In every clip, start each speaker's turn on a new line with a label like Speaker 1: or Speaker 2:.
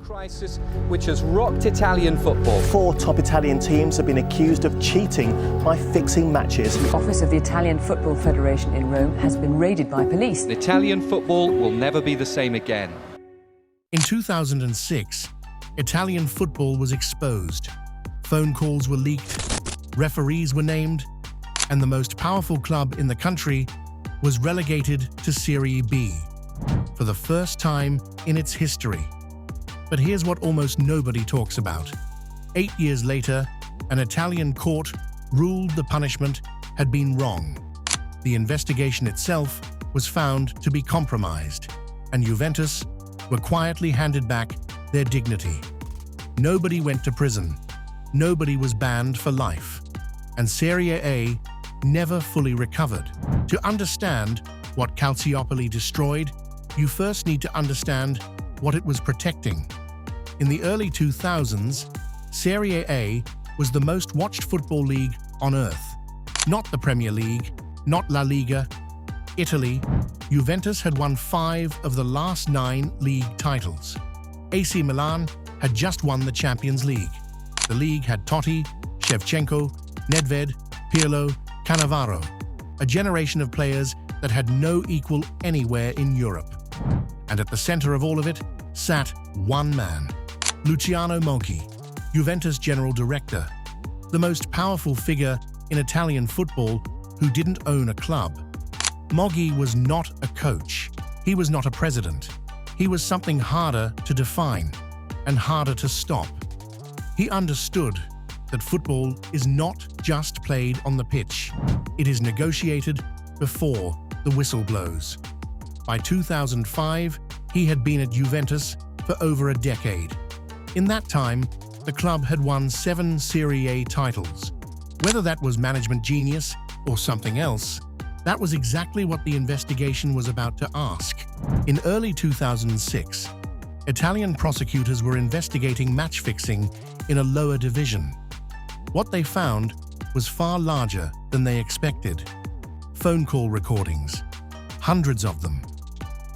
Speaker 1: crisis which has rocked Italian football.
Speaker 2: 4 top Italian teams have been accused of cheating by fixing matches.
Speaker 3: The office of the Italian Football Federation in Rome has been raided by police.
Speaker 1: Italian football will never be the same again.
Speaker 4: In 2006, Italian football was exposed. Phone calls were leaked, referees were named, and the most powerful club in the country was relegated to Serie B for the first time in its history. But here's what almost nobody talks about. 8 years later, an Italian court ruled the punishment had been wrong. The investigation itself was found to be compromised, and Juventus were quietly handed back their dignity. Nobody went to prison, nobody was banned for life, and Serie A never fully recovered. To understand what Calciopoli destroyed, you first need to understand what it was protecting. In the early 2000s, Serie A was the most watched football league on earth. Not the Premier League, not La Liga. Italy, Juventus had won 5 of the last 9 league titles. AC Milan had just won the Champions League. The league had Totti, Shevchenko, Nedved, Pirlo, Cannavaro, a generation of players that had no equal anywhere in Europe. And at the center of all of it sat one man, Luciano Moggi, Juventus general director, the most powerful figure in Italian football who didn't own a club. Moggi was not a coach. He was not a president. He was something harder to define and harder to stop. He understood that football is not just played on the pitch. It is negotiated before the whistle blows. By 2005, he had been at Juventus for over a decade. In that time, the club had won 7 Serie A titles. Whether that was management genius or something else, that was exactly what the investigation was about to ask. In early 2006, Italian prosecutors were investigating match fixing in a lower division. What they found was far larger than they expected. Phone call recordings, hundreds of them.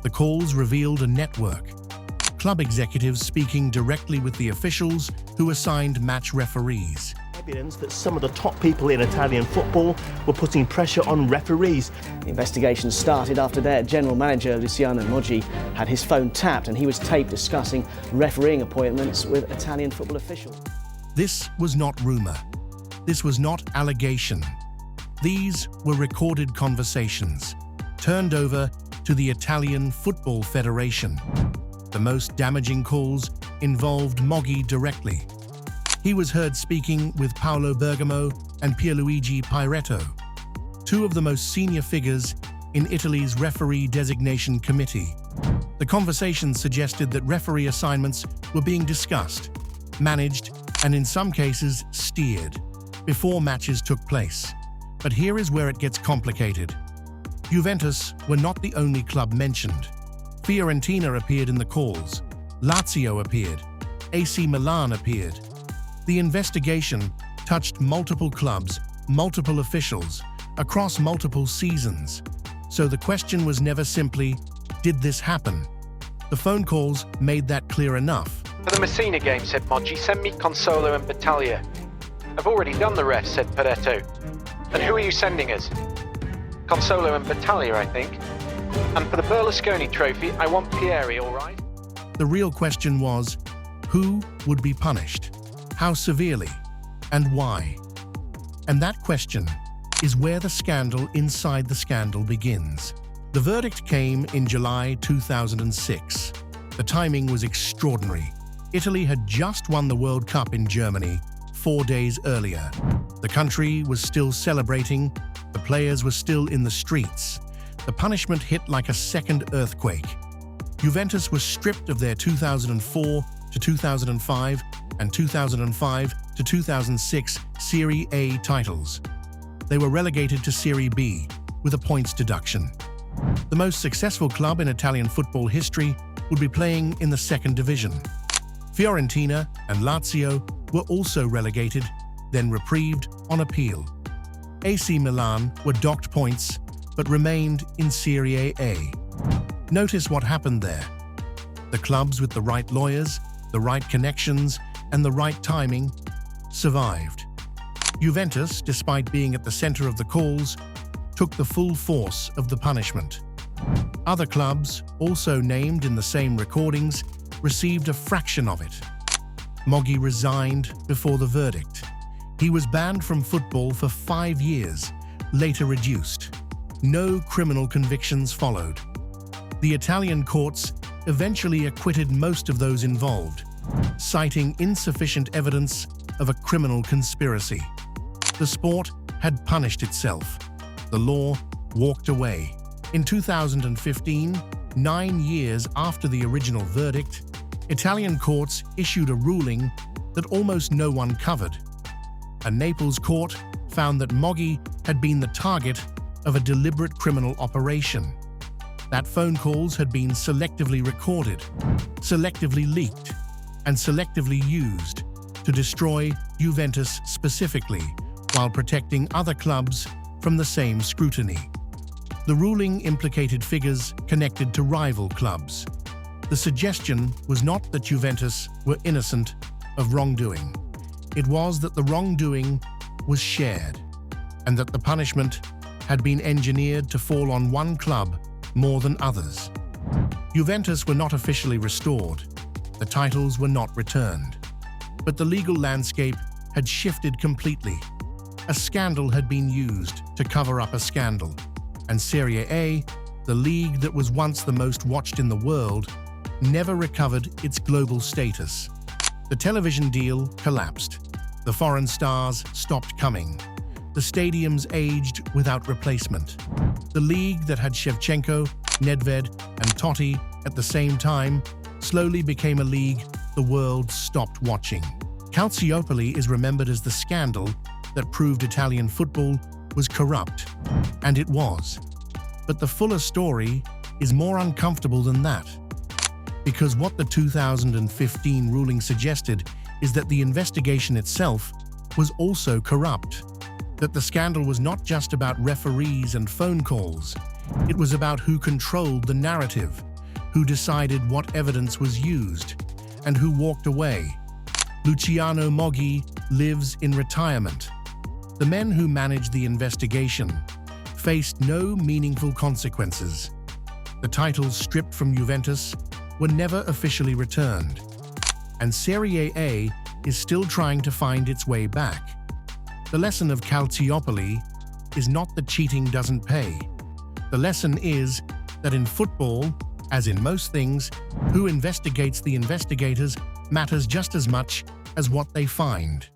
Speaker 4: The calls revealed a network. Club executives speaking directly with the officials who assigned match referees.
Speaker 2: Evidence that some of the top people in Italian football were putting pressure on referees.
Speaker 5: The investigation started after their general manager, Luciano Moggi, had his phone tapped and he was taped discussing refereeing appointments with Italian football officials.
Speaker 4: This was not rumor. This was not allegation. These were recorded conversations, turned over to the Italian Football Federation. The most damaging calls involved Moggi directly. He was heard speaking with Paolo Bergamo and Pierluigi Piretto, 2 of the most senior figures in Italy's referee designation committee. The conversation suggested that referee assignments were being discussed, managed, and in some cases steered before matches took place. But here is where it gets complicated. Juventus were not the only club mentioned. Fiorentina appeared in the calls, Lazio appeared, AC Milan appeared. The investigation touched multiple clubs, multiple officials, across multiple seasons. So the question was never simply, did this happen? The phone calls made that clear enough.
Speaker 6: For the Messina game, said Moggi, send me Consolo and Battaglia. I've already done the rest, said Pareto. And who are you sending us? Consolo and Battaglia, I think. And for the Berlusconi trophy, I want Pieri, all right?
Speaker 4: The real question was, who would be punished? How severely? And why? And that question is where the scandal inside the scandal begins. The verdict came in July 2006. The timing was extraordinary. Italy had just won the World Cup in Germany 4 days earlier. The country was still celebrating, the players were still in the streets. The punishment hit like a second earthquake. Juventus was stripped of their 2004 to 2005 and 2005 to 2006 Serie A titles. They were relegated to Serie B with a points deduction. The most successful club in Italian football history would be playing in the second division. Fiorentina and Lazio were also relegated, then reprieved on appeal. AC Milan were docked points, but remained in Serie A. Notice what happened there. The clubs with the right lawyers the right connections, and the right timing, survived. Juventus, despite being at the center of the calls, took the full force of the punishment. Other clubs, also named in the same recordings, received a fraction of it. Moggi resigned before the verdict. He was banned from football for 5 years, later reduced. No criminal convictions followed. The Italian courts eventually acquitted most of those involved, citing insufficient evidence of a criminal conspiracy. The sport had punished itself. The law walked away. In 2015, 9 years after the original verdict, Italian courts issued a ruling that almost no one covered. A Naples court found that Moggi had been the target of a deliberate criminal operation. That phone calls had been selectively recorded, selectively leaked, and selectively used to destroy Juventus specifically, while protecting other clubs from the same scrutiny. The ruling implicated figures connected to rival clubs. The suggestion was not that Juventus were innocent of wrongdoing. It was that the wrongdoing was shared, and that the punishment had been engineered to fall on one club more than others. Juventus were not officially restored. The titles were not returned. But the legal landscape had shifted completely. A scandal had been used to cover up a scandal, and Serie A, the league that was once the most watched in the world, never recovered its global status. The television deal collapsed. The foreign stars stopped coming. The stadiums aged without replacement. The league that had Shevchenko, Nedved, and Totti at the same time slowly became a league the world stopped watching. Calciopoli is remembered as the scandal that proved Italian football was corrupt, and it was. But the fuller story is more uncomfortable than that. Because what the 2015 ruling suggested is that the investigation itself was also corrupt. That the scandal was not just about referees and phone calls. It was about who controlled the narrative, who decided what evidence was used, and who walked away. Luciano Moggi lives in retirement. The men who managed the investigation faced no meaningful consequences. The titles stripped from Juventus were never officially returned, and Serie A is still trying to find its way back. The lesson of Calciopoli is not that cheating doesn't pay. The lesson is that in football, as in most things, who investigates the investigators matters just as much as what they find.